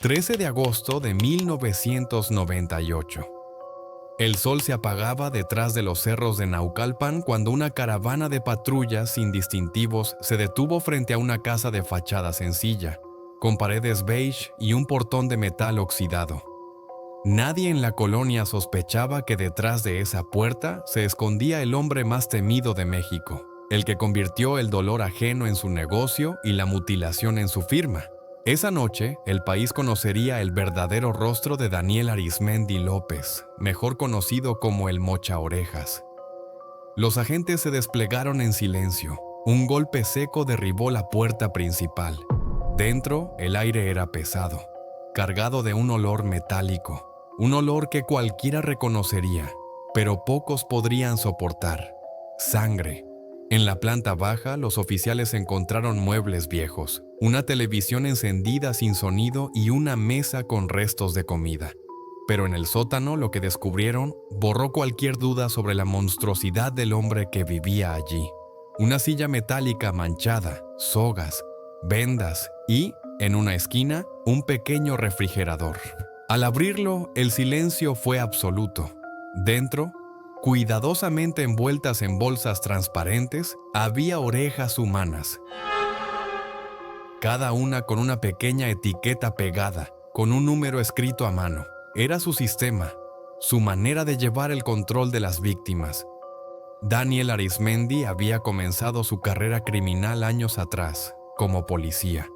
13 de agosto de 1998. El sol se apagaba detrás de los cerros de Naucalpan cuando una caravana de patrullas sin distintivos se detuvo frente a una casa de fachada sencilla, con paredes beige y un portón de metal oxidado. Nadie en la colonia sospechaba que detrás de esa puerta se escondía el hombre más temido de México, el que convirtió el dolor ajeno en su negocio y la mutilación en su firma. Esa noche, el país conocería el verdadero rostro de Daniel Arizmendi López, mejor conocido como el Mocha Orejas. Los agentes se desplegaron en silencio. Un golpe seco derribó la puerta principal. Dentro, el aire era pesado, cargado de un olor metálico, un olor que cualquiera reconocería, pero pocos podrían soportar: sangre. En la planta baja, los oficiales encontraron muebles viejos, una televisión encendida sin sonido y una mesa con restos de comida. Pero en el sótano, lo que descubrieron borró cualquier duda sobre la monstruosidad del hombre que vivía allí. Una silla metálica manchada, sogas, vendas y, en una esquina, un pequeño refrigerador. Al abrirlo, el silencio fue absoluto. Dentro, cuidadosamente envueltas en bolsas transparentes, había orejas humanas. Cada una con una pequeña etiqueta pegada, con un número escrito a mano. Era su sistema, su manera de llevar el control de las víctimas. Daniel Arizmendi había comenzado su carrera criminal años atrás, como policía.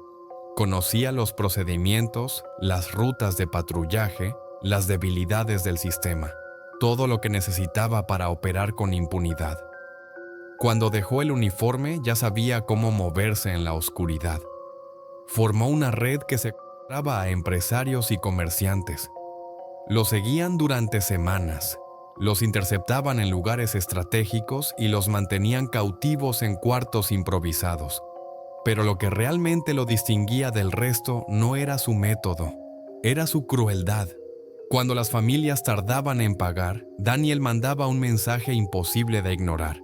Conocía los procedimientos, las rutas de patrullaje, las debilidades del sistema. Todo lo que necesitaba para operar con impunidad. Cuando dejó el uniforme, ya sabía cómo moverse en la oscuridad. Formó una red que separaba a empresarios y comerciantes. Los seguían durante semanas, los interceptaban en lugares estratégicos y los mantenían cautivos en cuartos improvisados. Pero lo que realmente lo distinguía del resto no era su método, era su crueldad. Cuando las familias tardaban en pagar, Daniel mandaba un mensaje imposible de ignorar.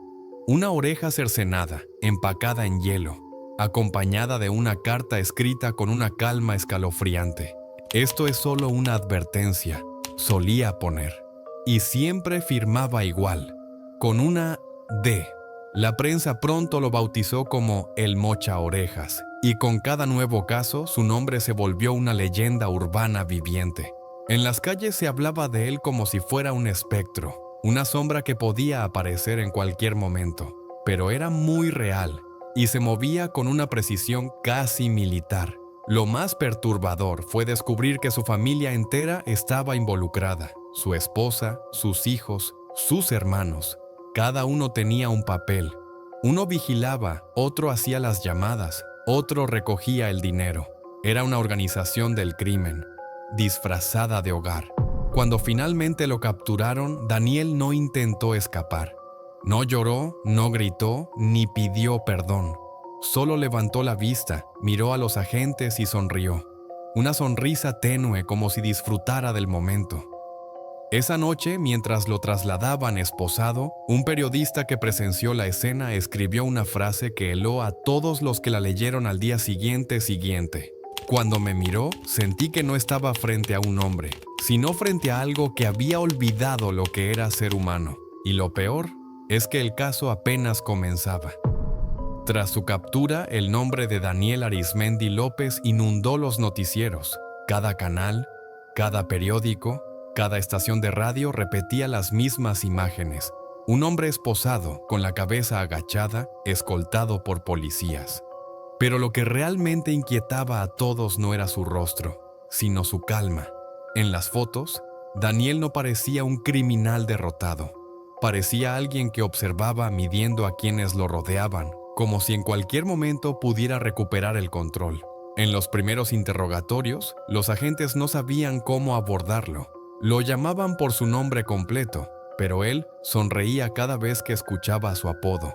Una oreja cercenada, empacada en hielo, acompañada de una carta escrita con una calma escalofriante. Esto es solo una advertencia, solía poner. Y siempre firmaba igual, con una D. La prensa pronto lo bautizó como el Mocha Orejas, y con cada nuevo caso su nombre se volvió una leyenda urbana viviente. En las calles se hablaba de él como si fuera un espectro, una sombra que podía aparecer en cualquier momento, pero era muy real y se movía con una precisión casi militar. Lo más perturbador fue descubrir que su familia entera estaba involucrada, su esposa, sus hijos, sus hermanos. Cada uno tenía un papel. Uno vigilaba, otro hacía las llamadas, otro recogía el dinero. Era una organización del crimen, disfrazada de hogar. Cuando finalmente lo capturaron, Daniel no intentó escapar. No lloró, no gritó, ni pidió perdón. Solo levantó la vista, miró a los agentes y sonrió. Una sonrisa tenue como si disfrutara del momento. Esa noche, mientras lo trasladaban esposado, un periodista que presenció la escena escribió una frase que heló a todos los que la leyeron al día siguiente. Cuando me miró, sentí que no estaba frente a un hombre, sino frente a algo que había olvidado lo que era ser humano. Y lo peor es que el caso apenas comenzaba. Tras su captura, el nombre de Daniel Arizmendi López inundó los noticieros. Cada canal, cada periódico, cada estación de radio repetía las mismas imágenes. Un hombre esposado, con la cabeza agachada, escoltado por policías. Pero lo que realmente inquietaba a todos no era su rostro, sino su calma. En las fotos, Daniel no parecía un criminal derrotado. Parecía alguien que observaba midiendo a quienes lo rodeaban, como si en cualquier momento pudiera recuperar el control. En los primeros interrogatorios, los agentes no sabían cómo abordarlo. Lo llamaban por su nombre completo, pero él sonreía cada vez que escuchaba su apodo,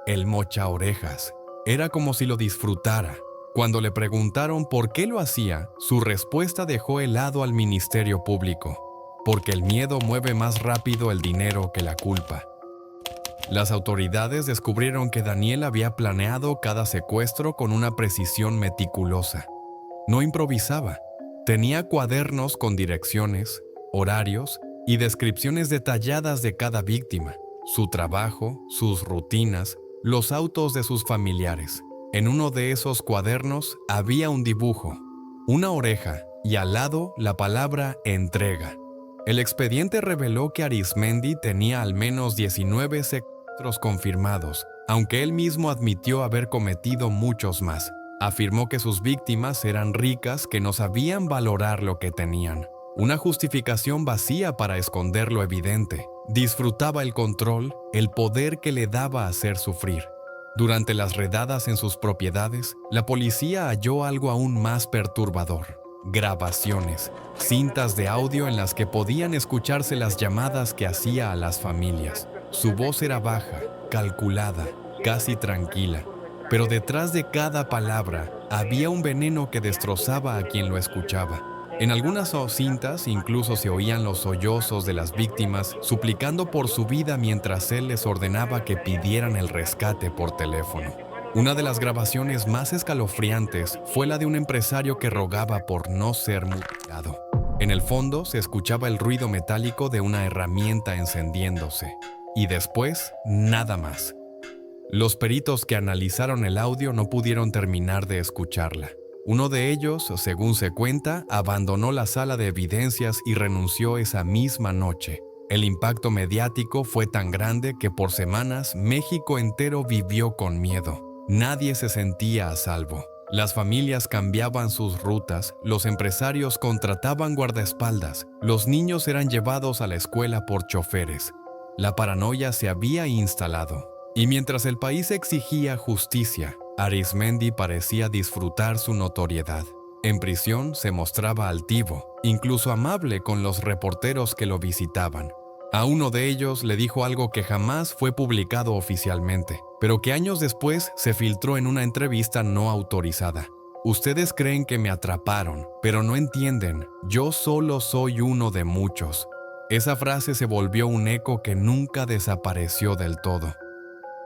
el Mocha Orejas. Era como si lo disfrutara. Cuando le preguntaron por qué lo hacía, su respuesta dejó helado al Ministerio Público, porque el miedo mueve más rápido el dinero que la culpa. Las autoridades descubrieron que Daniel había planeado cada secuestro con una precisión meticulosa. No improvisaba. Tenía cuadernos con direcciones, horarios y descripciones detalladas de cada víctima, su trabajo, sus rutinas, los autos de sus familiares. En uno de esos cuadernos había un dibujo, una oreja y al lado la palabra entrega. El expediente reveló que Arizmendi tenía al menos 19 secuestros confirmados, aunque él mismo admitió haber cometido muchos más. Afirmó que sus víctimas eran ricas que no sabían valorar lo que tenían. Una justificación vacía para esconder lo evidente. Disfrutaba el control, el poder que le daba hacer sufrir. Durante las redadas en sus propiedades, la policía halló algo aún más perturbador. Grabaciones, cintas de audio en las que podían escucharse las llamadas que hacía a las familias. Su voz era baja, calculada, casi tranquila, pero detrás de cada palabra había un veneno que destrozaba a quien lo escuchaba. En algunas cintas incluso se oían los sollozos de las víctimas suplicando por su vida mientras él les ordenaba que pidieran el rescate por teléfono. Una de las grabaciones más escalofriantes fue la de un empresario que rogaba por no ser mutilado. En el fondo se escuchaba el ruido metálico de una herramienta encendiéndose. Y después, nada más. Los peritos que analizaron el audio no pudieron terminar de escucharla. Uno de ellos, según se cuenta, abandonó la sala de evidencias y renunció esa misma noche. El impacto mediático fue tan grande que por semanas México entero vivió con miedo. Nadie se sentía a salvo. Las familias cambiaban sus rutas, los empresarios contrataban guardaespaldas, los niños eran llevados a la escuela por choferes. La paranoia se había instalado. Y mientras el país exigía justicia, Arizmendi parecía disfrutar su notoriedad. En prisión se mostraba altivo, incluso amable con los reporteros que lo visitaban. A uno de ellos le dijo algo que jamás fue publicado oficialmente, pero que años después se filtró en una entrevista no autorizada. Ustedes creen que me atraparon, pero no entienden, yo solo soy uno de muchos. Esa frase se volvió un eco que nunca desapareció del todo.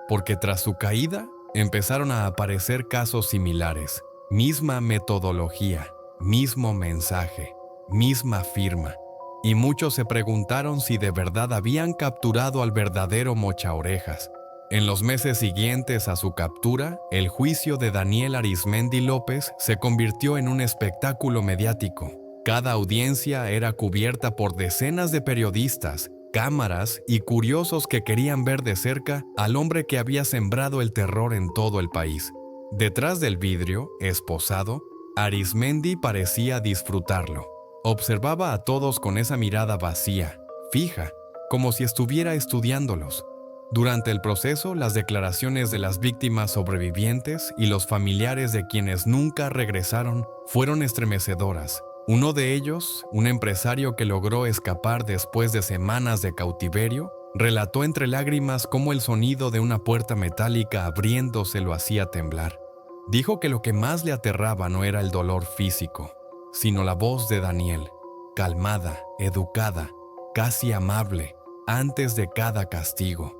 Porque tras su caída, empezaron a aparecer casos similares. Misma metodología, mismo mensaje, misma firma. Y muchos se preguntaron si de verdad habían capturado al verdadero mochaorejas. En los meses siguientes a su captura, el juicio de Daniel Arizmendi López se convirtió en un espectáculo mediático. Cada audiencia era cubierta por decenas de periodistas, cámaras y curiosos que querían ver de cerca al hombre que había sembrado el terror en todo el país. Detrás del vidrio, esposado, Arizmendi parecía disfrutarlo. Observaba a todos con esa mirada vacía, fija, como si estuviera estudiándolos. Durante el proceso, las declaraciones de las víctimas sobrevivientes y los familiares de quienes nunca regresaron fueron estremecedoras. Uno de ellos, un empresario que logró escapar después de semanas de cautiverio, relató entre lágrimas cómo el sonido de una puerta metálica abriéndose lo hacía temblar. Dijo que lo que más le aterraba no era el dolor físico, sino la voz de Daniel, calmada, educada, casi amable, antes de cada castigo.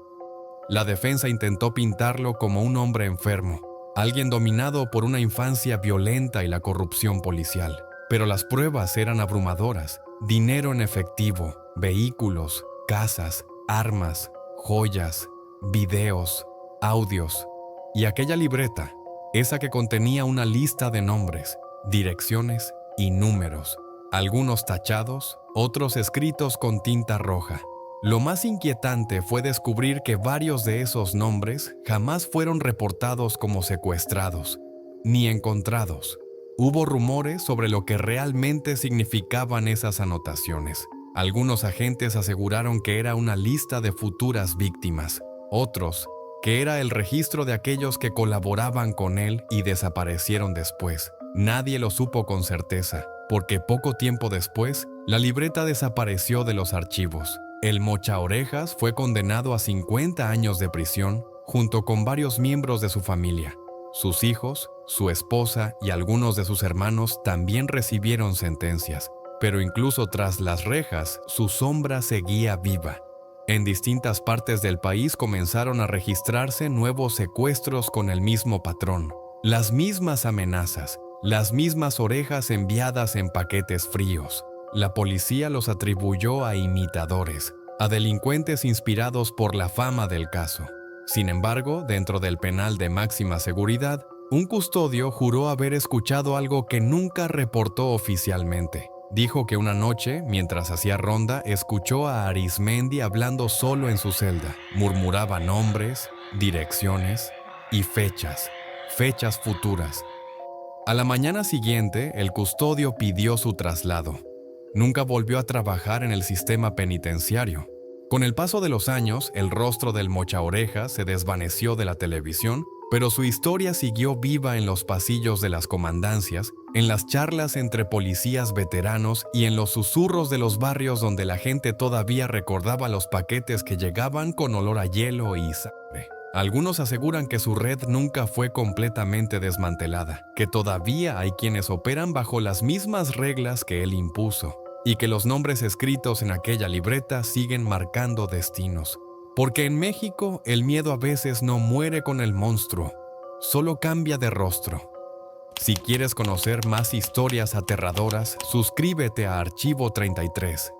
La defensa intentó pintarlo como un hombre enfermo, alguien dominado por una infancia violenta y la corrupción policial. Pero las pruebas eran abrumadoras: dinero en efectivo, vehículos, casas, armas, joyas, videos, audios y aquella libreta, esa que contenía una lista de nombres, direcciones y números, algunos tachados, otros escritos con tinta roja. Lo más inquietante fue descubrir que varios de esos nombres jamás fueron reportados como secuestrados, ni encontrados. Hubo rumores sobre lo que realmente significaban esas anotaciones. Algunos agentes aseguraron que era una lista de futuras víctimas, otros que era el registro de aquellos que colaboraban con él y desaparecieron después. Nadie lo supo con certeza, porque poco tiempo después, la libreta desapareció de los archivos. El mochaorejas fue condenado a 50 años de prisión, junto con varios miembros de su familia. Sus hijos, su esposa y algunos de sus hermanos también recibieron sentencias, pero incluso tras las rejas, su sombra seguía viva. En distintas partes del país comenzaron a registrarse nuevos secuestros con el mismo patrón, las mismas amenazas, las mismas orejas enviadas en paquetes fríos. La policía los atribuyó a imitadores, a delincuentes inspirados por la fama del caso. Sin embargo, dentro del penal de máxima seguridad, un custodio juró haber escuchado algo que nunca reportó oficialmente. Dijo que una noche, mientras hacía ronda, escuchó a Arizmendi hablando solo en su celda. Murmuraba nombres, direcciones y fechas futuras. A la mañana siguiente, el custodio pidió su traslado. Nunca volvió a trabajar en el sistema penitenciario. Con el paso de los años, el rostro del mochaorejas se desvaneció de la televisión, pero su historia siguió viva en los pasillos de las comandancias, en las charlas entre policías veteranos y en los susurros de los barrios donde la gente todavía recordaba los paquetes que llegaban con olor a hielo y sangre. Algunos aseguran que su red nunca fue completamente desmantelada, que todavía hay quienes operan bajo las mismas reglas que él impuso, y que los nombres escritos en aquella libreta siguen marcando destinos. Porque en México el miedo a veces no muere con el monstruo, solo cambia de rostro. Si quieres conocer más historias aterradoras, suscríbete a Archivo 33.